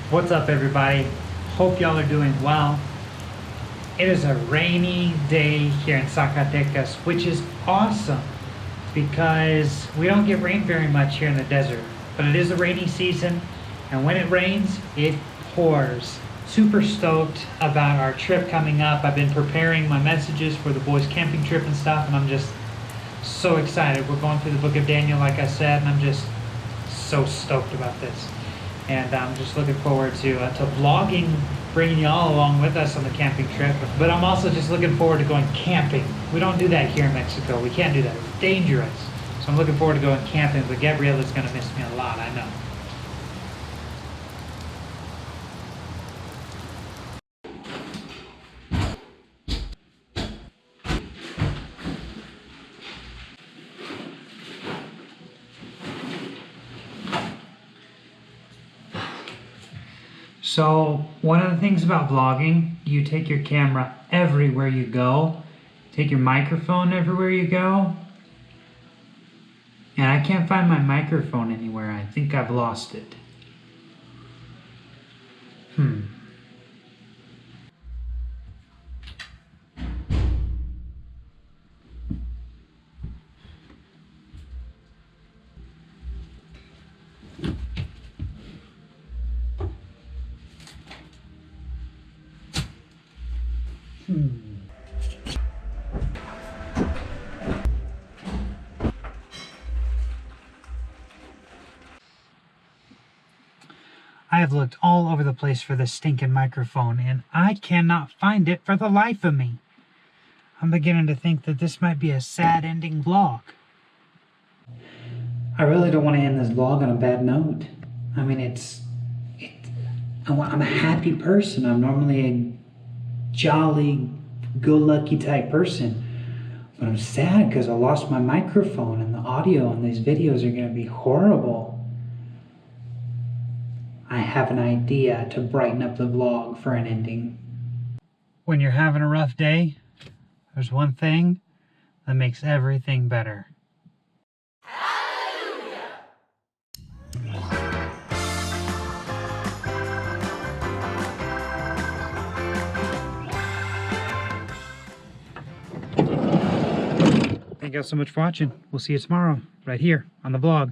What's up, everybody? Hope y'all are doing well. It is a rainy day here in Zacatecas, which is awesome because we don't get rain very much here in the desert. But it is a rainy season, and when it rains, it pours. Super stoked about our trip coming up. I've been preparing my messages for the boys' camping trip and stuff, and I'm just so excited. We're going through the book of Daniel, like I said, and I'm just so stoked about this. And I'm just looking forward to vlogging, bringing y'all along with us on the camping trip. But I'm also just looking forward to going camping. We don't do that here in Mexico. We can't do that. It's dangerous. So I'm looking forward to going camping, but Gabriella's going to miss me a lot, I know. So one of the things about vlogging, you take your camera everywhere you go. Take your microphone everywhere you go. And I can't find my microphone anywhere. I think I've lost it. I have looked all over the place for this stinking microphone, and I cannot find it for the life of me. I'm beginning to think that this might be a sad ending vlog. I really don't want to end this vlog on a bad note. I mean, I'm a happy person. I'm normally a jolly, go-lucky type person. But I'm sad because I lost my microphone, and the audio on these videos are going to be horrible. I have an idea to brighten up the vlog for an ending. When you're having a rough day, there's one thing that makes everything better. Thank you all so much for watching. We'll see you tomorrow, right here on the vlog.